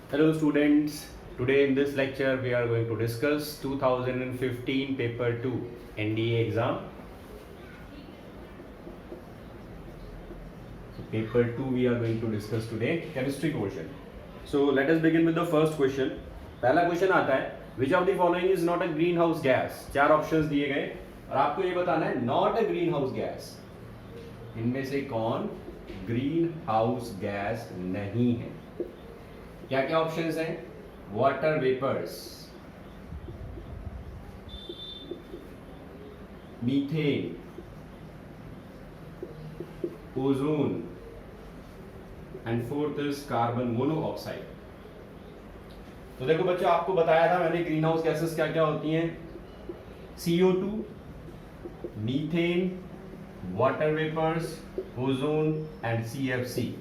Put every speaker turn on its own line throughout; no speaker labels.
Hello students, today in this lecture we are going to discuss 2015 paper 2 NDA exam. So paper 2 we are going to discuss today, chemistry portion. So let us begin with the first question. पहला question आता है which of the following is not a greenhouse gas? चार options दिए गए और आपको ये बताना है not a greenhouse gas. इनमें से कौन ग्रीन हाउस गैस नहीं है? क्या क्या ऑप्शंस हैं? Water vapours, methane, ozone and fourth is carbon monoxide. तो देखो बच्चों, आपको बताया था मैंने ग्रीन हाउस गैसेस क्या क्या होती हैं. CO2, methane, water vapours, ozone and CFC,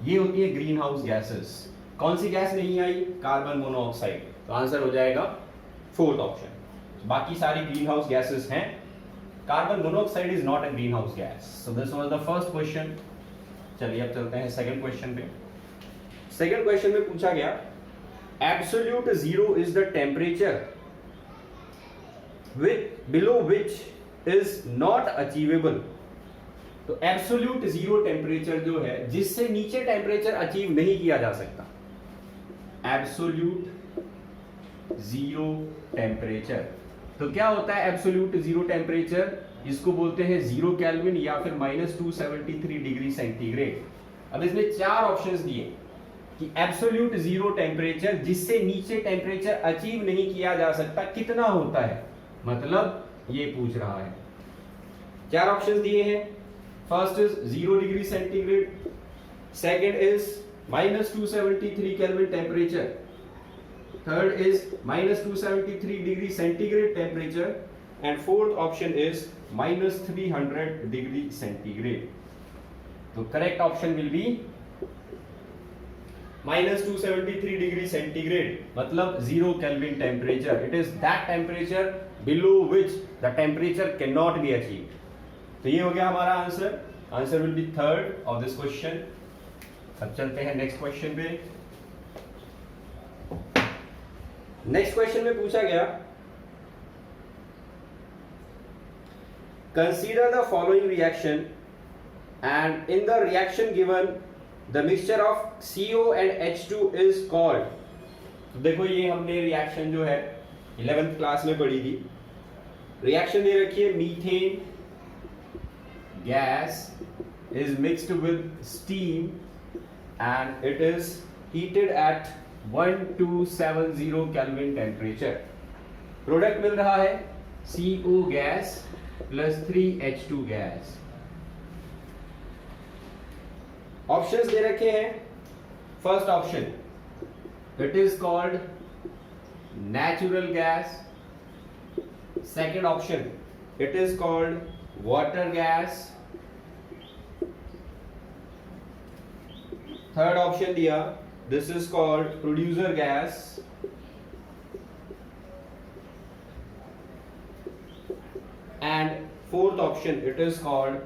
ये होती है ग्रीन हाउस गैसेस. कौन सी गैस नहीं आई? Carbon monoxide. तो आंसर हो जाएगा फोर्थ ऑप्शन. बाकी सारी ग्रीन हाउस गैसेस हैं. Carbon monoxide is not a green house gas. So this was the first question. चलिए अब चलते हैं सेकंड क्वेश्चन पे. सेकंड क्वेश्चन में पूछा गया absolute zero is the temperature with below which is not achievable. तो एब्सोल्यूट जीरो टेम्परेचर जो है जिससे नीचे टेम्परेचर अचीव नहीं किया जा सकता. Absolute zero temperature. तो क्या होता है एब्सोल्यूट जीरो टेम्परेचर? इसको बोलते हैं 0 केल्विन या फिर -273 डिग्री सेंटीग्रेड. अब इसमें चार ऑप्शंस दिए कि एब्सोल्यूट जीरो टेम्परेचर जिससे नीचे टेम्परेचर अचीव नहीं किया जा सकता कितना होता है, मतलब ये पूछ रहा है. चार ऑप्शंस दिए हैं. First is 0 degree centigrade, second is -273 Kelvin temperature, third is -273 degree centigrade temperature, and fourth option is -300 degree centigrade. So correct option will be -273 degree centigrade, मतलब 0 Kelvin temperature. It is that temperature below which the temperature cannot be achieved. तो ये हो गया हमारा answer. Answer will be third of this question. अब चलते हैं next question पे. नेक्स्ट क्वेश्चन में पूछा गया consider the following reaction and in the reaction given the mixture of CO and H2 is called. तो देखो ये हमने रिएक्शन जो है 11th क्लास में पढ़ी थी. रिएक्शन दे रखी है methane gas is mixed with steam and it is heated at 1270 Kelvin temperature. Product मिल रहा है CO gas plus 3H2 gas. Options दे रखे हैं. First option it is called natural gas. Second option it is called water gas. Third option दिया this is called producer gas. And fourth option it is called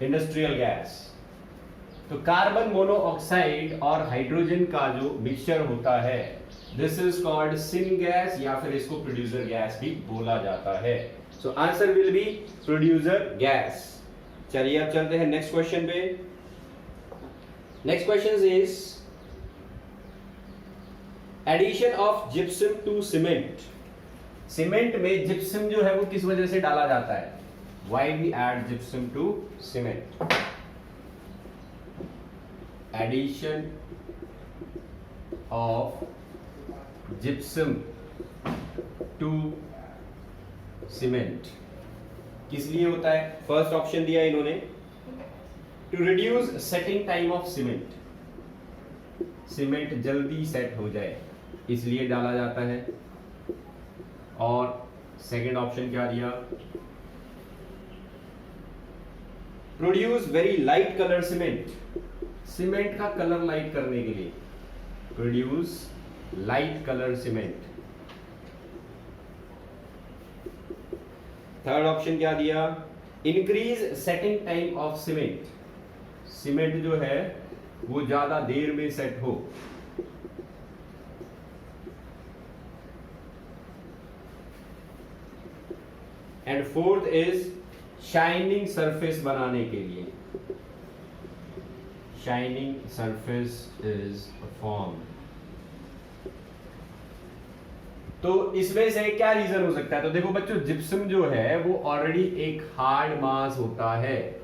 industrial gas. तो carbon monoxide और hydrogen का जो mixture होता है this is called syngas या फिर इसको प्रोड्यूसर गैस भी बोला जाता है. So answer will be producer gas. चलिए अब चलते हैं नेक्स्ट क्वेश्चन पे. Next question is addition of gypsum to cement. Cement में जिप्सम जो है वो किस वजह से डाला जाता है? Why we add gypsum to cement? Addition of gypsum to cement किस लिए होता है? फर्स्ट ऑप्शन दिया इन्होंने to reduce setting time of cement. Cement जल्दी सेट हो जाए इसलिए डाला जाता है. और सेकंड ऑप्शन क्या दिया? Produce very light colour cement. Cement का कलर लाइट करने के लिए produce light colour cement. Third option क्या दिया? Increase setting time of cement. Cement जो है वो ज्यादा देर में सेट हो। And fourth is shining surface बनाने के लिए, शाइनिंग सरफेस इज फॉर्म। तो इसमें से क्या रीजन हो सकता है? तो देखो बच्चों, जिप्सम जो है वो ऑलरेडी एक हार्ड मास होता है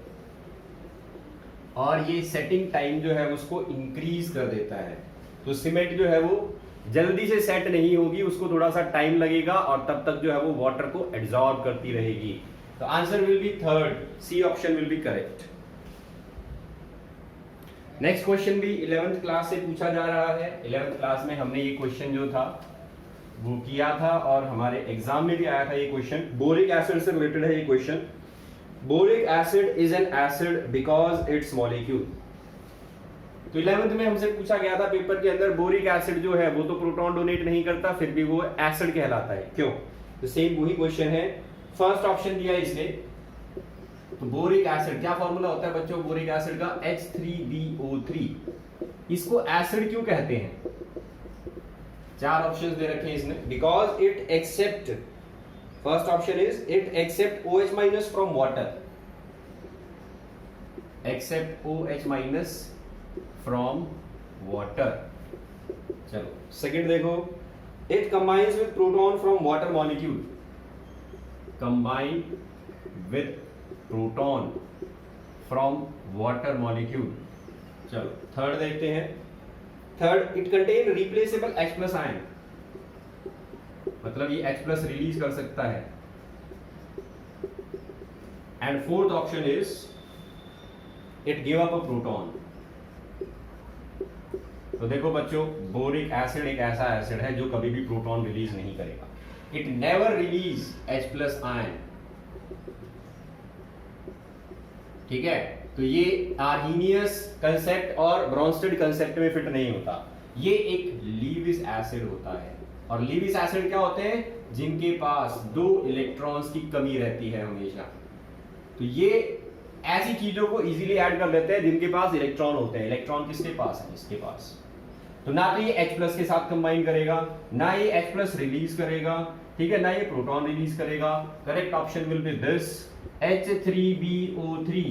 और ये सेटिंग टाइम जो है उसको इंक्रीज कर देता है। तो सीमेंट जो है वो जल्दी से सेट नहीं होगी, उसको थोड़ा सा टाइम लगेगा और तब तक जो है वो वाटर को एब्जॉर्ब करती रहेगी। तो answer will be third, C option will be correct. Next question भी 11th क्लास से पूछा जा रहा है। 11th क्लास में हमने ये क्वेश्चन जो था वो किया था और हमारे एग्जाम में भी आया था ये क्वेश्चन। बोरिक एसिड से रिलेटेड है ये question. Boric acid is an acid because it's molecule. तो 11th में हमसे पूछा गया था पेपर के अंदर, बोरिक एसिड जो है वो तो प्रोटॉन डोनेट नहीं करता, फिर भी वो एसिड कहलाता है, क्यों? तो सेम वही क्वेश्चन है, फर्स्ट ऑप्शन दिया इसने। तो बोरिक एसिड क्या फॉर्मूला होता है बच्चों बोरिक एसिड का? H3BO3। इसको एसिड क्यों कहते हैं? चार ऑप्शंस दे रखे हैं इसने। Because it accept, first option is it accept OH minus from water, accept OH minus from water. चलो सेकंड देखो, it combines with proton from water molecule, combine with proton from water molecule. चलो third देखते हैं। Third, it contain replaceable H plus ion, मतलब ये H plus release कर सकता है। And fourth option is it give up a proton. तो देखो बच्चों, बोरिक एसिड एक ऐसा एसिड है जो कभी भी प्रोटॉन रिलीज नहीं करेगा। It never release H plus ion, ठीक है? तो ये आर्हीनियस कंसेप्ट और ब्रॉन्स्टेड कंसेप्ट में फिट नहीं होता। ये एक लीविस एसिड होता है। और लीविस एसिड क्या होते हैं? जिनके पास 2 इलेक्ट्रॉन्स की कमी रहती है हमेशा। तो ये ऐसी चीजों को इजीली ऐड कर लेते हैं जिनके पास इलेक्ट्रॉन होते हैं। इलेक्ट्रॉन किसके पास है? इसके पास। तो ना तो ये H प्लस के साथ कंबाइन करेगा, ना ये H प्लस रिलीज करेगा, ठीक है, ना ये प्रोटॉन रिलीज करेगा। Correct option will B this, H3BO3।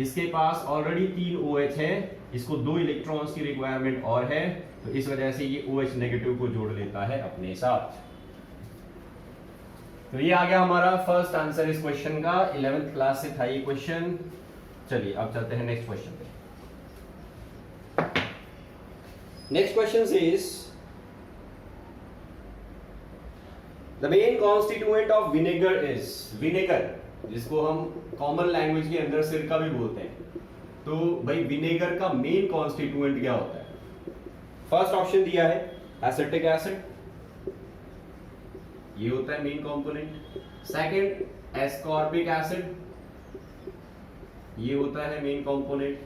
इसके पास ऑलरेडी 3 OH है, इसको 2 इलेक्ट्रॉन्स की रिक्वायरमेंट और है, तो इस वजह से ये OH नेगेटिव को जोड़ लेता है अपने साथ। तो ये आ गया हमारा फर्स्ट आंसर इस क्वेश्चन का। 11th क्लास से था ये क्वेश्चन। चलिए अब चलते हैं नेक्स्ट क्वेश्चन पे। Next question is the main constituent of vinegar is, vinegar जिसको हम कॉमन लैंग्वेज के अंदर सिरका भी बोलते हैं, तो भाई विनेगर का मेन कॉन्स्टिट्यूएंट क्या होता है? फर्स्ट ऑप्शन दिया है एसिटिक एसिड, ये होता है main component. Second ascorbic acid, ये होता है main component.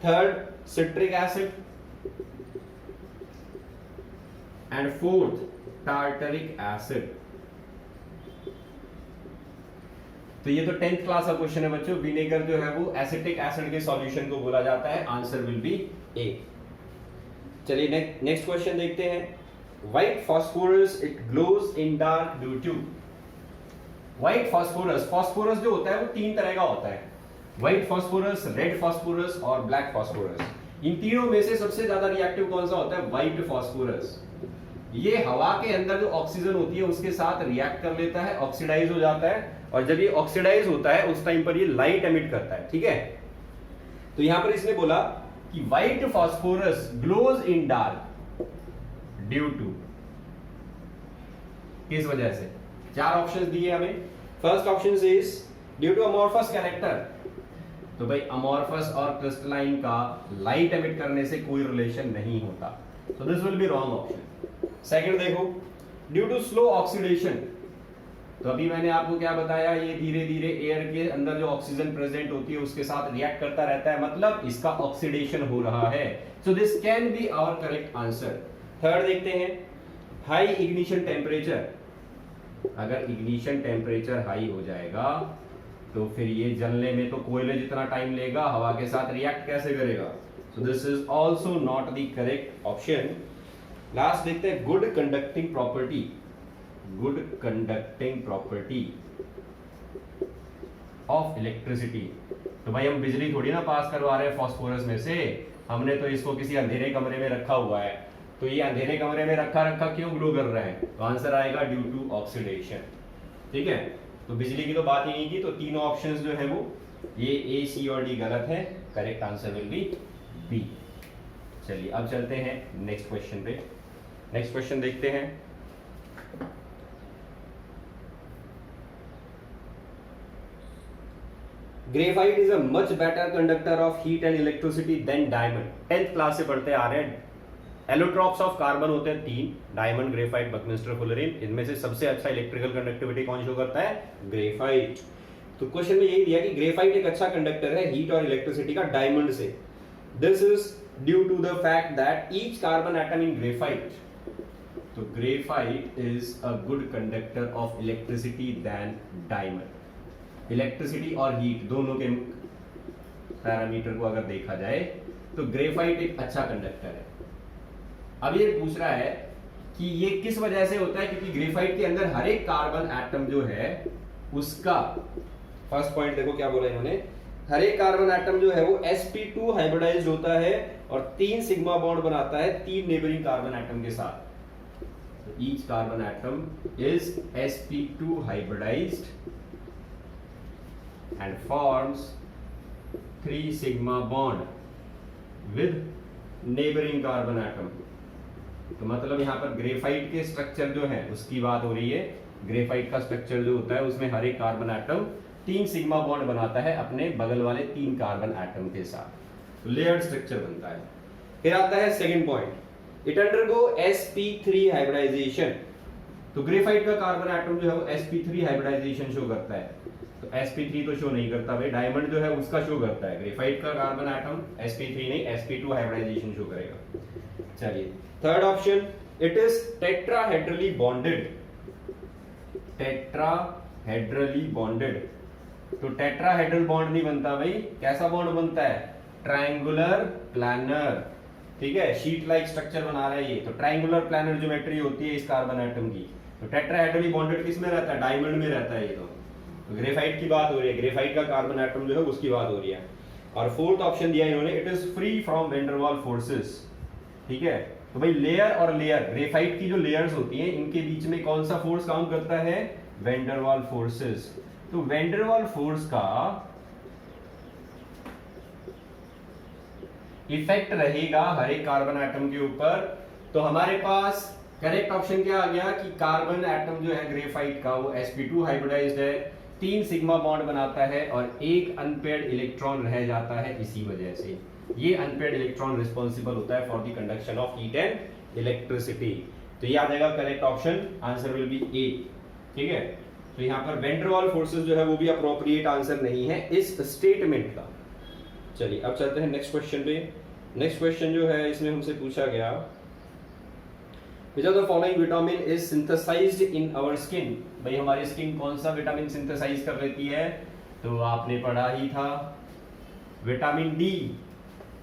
Third citric acid and fourth tartaric acid. तो ये तो 10th क्लास का क्वेश्चन है बच्चों। विनेगर जो है वो एसिटिक एसिड के सॉल्यूशन को बोला जाता है। Answer will be A. चलिए नेक्स्ट क्वेश्चन देखते हैं। White phosphorus it glows in dark due to. White phosphorus, phosphorus जो होता है वो 3 तरह का होता है, व्हाइट फास्फोरस, रेड फास्फोरस और ब्लैक फास्फोरस। इन तीनों में से सबसे ज्यादा रिएक्टिव कौन सा होता है? White phosphorus. ये हवा के अंदर जो ऑक्सीजन होती है उसके साथ रिएक्ट कर लेता है, ऑक्सीडाइज हो जाता है, और जब ये ऑक्सीडाइज होता है उस टाइम पर ये लाइट एमिट करता है, ठीक है? तो यहां पर इसने बोला कि white phosphorus glows in dark due to, किस वजह से? 4 ऑप्शंस दिए हमें। First option is due to amorphous character. तो भाई अमॉर्फस और क्रिस्टलाइन का लाइट एमिट करने से कोई रिलेशन नहीं होता, तो this will be wrong option. Second देखो, ड्यू टू स्लो ऑक्सीडेशन। तो अभी मैंने आपको क्या बताया, ये धीरे धीरे एयर के अंदर जो ऑक्सीजन प्रेजेंट होती है उसके साथ रिएक्ट करता रहता है, मतलब इसका ऑक्सीडेशन हो रहा है। So this can be our correct answer. Third देखते हैं, हाई इग्निशन टेम्परेचर। अगर इग्निशन टेम्परेचर हाई हो जाएगा तो फिर ये जलने में तो कोयले जितना टाइम लेगा, हवा के साथ रिएक्ट कैसे करेगा? So this is also not the correct option. Last देखते हैं good conducting property. Good conducting property of electricity. तो भाई हम बिजली थोड़ी ना पास करवा रहे हैं फास्फोरस में से, हमने तो इसको किसी अंधेरे कमरे में रखा हुआ है, तो ये अंधेरे कमरे में रखा क्यों ग्लो कर रहा है? तो आंसर आएगा ड्यू टू ऑक्सीडेशन। ठीक है, तो बिजली की तो बात ही नहीं की, तो तीनों ऑप्शंस जो है वो ये ए, सी और डी गलत है। Correct answer will be B. चलिए अब चलते हैं नेक्स्ट क्वेश्चन पे। नेक्स्ट क्वेश्चन देखते हैं। Graphite is a much better conductor of heat and electricity than diamond. 10th class से पढ़ते आ रहे हैं। एलोट्रॉप्स ऑफ कार्बन होते हैं 3, डायमंड, ग्रेफाइट, बकमिंस्टर, फुलरिन। इनमें से सबसे अच्छा इलेक्ट्रिकल कंडक्टिविटी कौन शो करता है? ग्रेफाइट। तो क्वेश्चन में यही दिया कि ग्रेफाइट एक अच्छा कंडक्टर है हीट और इलेक्ट्रिसिटी का डायमंड से। This is due to the fact that each carbon atom in graphite, तो graphite is a good conductor of electricity than diamond. Electricity और हीट दोनों के पैरामीटर को अगर देखा जाए तो ग्रेफाइट एक अच्छा कंडक्टर है। अब ये पूछ रहा है कि ये किस वजह से होता है, क्योंकि ग्रेफाइट के अंदर हर एक कार्बन एटम जो है उसका, फर्स्ट पॉइंट देखो क्या बोला इन्होंने, हर एक कार्बन एटम जो है वो sp2 हाइब्रिडाइज्ड होता है और 3 सिग्मा बॉन्ड बनाता है 3 नेबरिंग कार्बन एटम के साथ। Each carbon atom is sp2 hybridised and forms 3 sigma bond with neighboring carbon atom। तो मतलब यहाँ पर ग्रेफाइट के स्ट्रक्चर जो है उसकी बात हो रही है। ग्रेफाइट का स्ट्रक्चर जो होता है उसमें हर एक कार्बन एटम 3 सिग्मा बॉन्ड बनाता है अपने बगल वाले 3 कार्बन एटम के साथ, तो लेयर्ड स्ट्रक्चर बनता है। फिर आता है second point, it undergo sp3 hybridisation. तो ग्रेफाइट का कार्बन एटम जो है वो sp3 हाइब्रिडाइजेशन शो करता है, तो sp3 तो शो नहीं करता भाई, डायमंड जो है उसका शो करता है। ग्रेफाइट का कार्बन एटम sp3 नहीं sp2 हाइब्रिडाइजेशन शो करेगा। चलिए third option, it is tetrahedrally bonded. Tetrahedrally bonded, तो टेट्राहेड्रल बॉन्ड नहीं बनता भाई, कैसा बॉन्ड बनता है? Triangular planar. ठीक है, शीट लाइक स्ट्रक्चर बना रहा है ये, तो ट्रायंगुलर प्लानर ज्योमेट्री होती है इस कार्बन एटम की। तो टेट्राहेड्रली बॉन्डेड किस में रहता है? डायमंड में रहता है ये। तो ग्रेफाइट की बात हो रही है, ग्रेफाइट का कार्बन एटम जो है उसकी बात हो रही है। और फोर्थ ऑप्शन दिया इन्होंने, it is free from van der Waals forces. ठीक है, तो भाई लेयर और लेयर, ग्रेफाइट की जो लेयर्स होती हैं इनके बीच में कौन सा फोर्स काम करता है? Van der Waals forces. तो वैन डर वाल फोर्स का इफेक्ट रहेगा हर एक कार्बन एटम के ऊपर। तो हमारे पास करेक्ट ऑप्शन क्या आ गया कि कार्बन एटम जो है ग्रेफाइट का वो sp2 हाइब्रिडाइज्ड है, 3 सिग्मा बॉन्ड बनाता है और एक अनपेयर्ड इलेक्ट्रॉन रह जाता है। इसी वजह से ये अनपेयर्ड इलेक्ट्रॉन रिस्पॉन्सिबल होता है for the conduction of heat and electricity. तो ये आ जाएगा correct option, answer will be A. ठीक है, तो यहाँ पर वैन डर वाल फोर्सेस जो है वो भी अप्रोप्रिएट आंसर नहीं है इस स्टेटमेंट का। चलिए अब चलते हैं नेक्स्ट क्वेश्चन पे। नेक्स्ट क्वेश्चन जो है इसमें हमसे पूछा गया, which of the following vitamin is synthesized in our skin। भाई हमारी स्किन कौन सा विटामिन सिंथेसाइज कर लेती है? तो आपने पढ़ा ही था, विटामिन डी।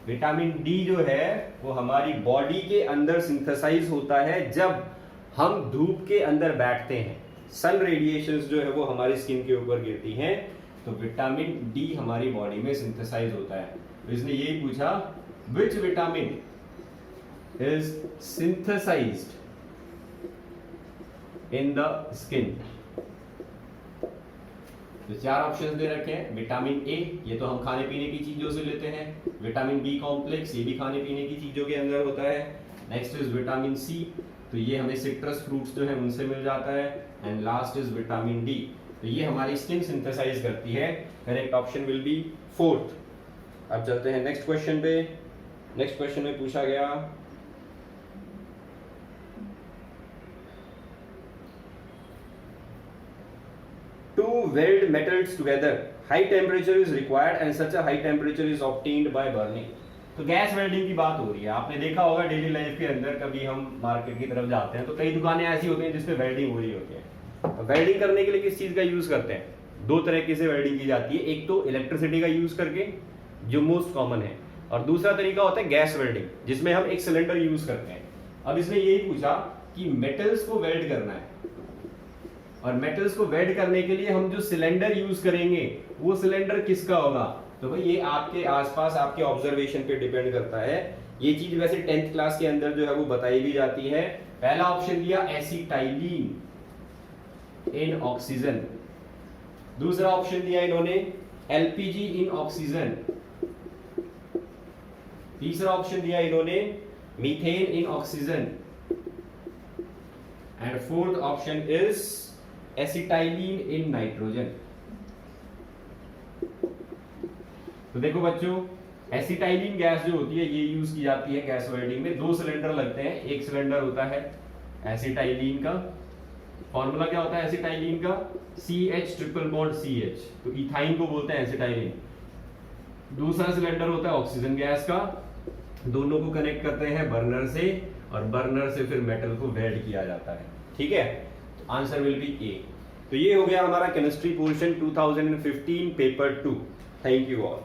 विटामिन डी जो है वो हमारी बॉडी के अंदर सिंथेसाइज होता है जब हम धूप के अंदर बैठते हैं, सन रेडिएशंस जो है वो हमारी स्किन के ऊपर गिरती हैं, तो विटामिन डी हमारी बॉडी में सिंथेसाइज होता है। तो इसने यही पूछा, which vitamin is synthesized in the skin। तो 4 ऑप्शंस दे रखे हैं। विटामिन ए, ये तो हम खाने पीने की चीजों से लेते हैं। विटामिन बी कॉम्प्लेक्स, ये भी खाने पीने की चीजों के अंदर होता है। नेक्स्ट इज विटामिन सी, तो ये हमें सिट्रस फ्रूट्स जो है उनसे मिल जाता है। And last is vitamin D, तो ये हमारी स्किन सिंथेसाइज करती है। Correct option will B fourth. अब चलते हैं नेक्स्ट क्वेश्चन पे। नेक्स्ट क्वेश्चन में पूछा गया, to weld metals together high temperature is required and such a high temperature is obtained by burning। तो गैस वेल्डिंग की बात हो रही है। आपने देखा होगा डेली लाइफ के अंदर, कभी हम मार्केट की तरफ जाते हैं तो कई दुकानें ऐसी होती हैं जिसपे वेल्डिंग हो रही होती है। वेल्डिंग करने के लिए किस चीज का यूज करते हैं? दो तरीके से वेल्डिंग की जाती है, एक तो इलेक्ट्रिसिटी का यूज करके जो मोस्ट कॉमन है, और दूसरा तरीका होता है गैस वेल्डिंग जिसमें हम एक सिलेंडर यूज करते हैं। अब इसने यही पूछा कि मेटल्स को वेल्ड करना है, और मेटल्स को वेल्ड करने के लिए हम जो सिलेंडर यूज करेंगे वो सिलेंडर किसका होगा। तो भाई ये आपके आसपास आपके ऑब्जर्वेशन पे डिपेंड करता है। ये चीज वैसे 10th क्लास के अंदर जो है वो बताई भी जाती है। पहला ऑप्शन दिया एसिटाइलिन इन ऑक्सीजन, दूसरा ऑप्शन दिया इन्होंने एलपीजी इन ऑक्सीजन, तीसरा ऑप्शन दिया इन्होंने methane in oxygen, and fourth option is acetylene in nitrogen. तो देखो बच्चों, एसिटाइलिन गैस जो होती है ये यूज की जाती है गैस वेल्डिंग में। दो सिलेंडर लगते हैं, एक सिलेंडर होता है एसिटाइलिन का, फॉर्मूला क्या होता है एसिटाइलिन का, CH ट्रिपल बॉन्ड CH, तो इथाइन को बोलते हैं एसिटाइलिन। दूसरा सिलेंडर होता है ऑक्सीजन गैस का, दोनों को कनेक्ट करते हैं बर्नर से, और बर्नर से फिर मेटल को वेल्ड किया जाता है। ठीक है, तो आंसर विल बी ए। तो ये हो गया हमारा chemistry portion 2015 paper 2। Thank you all.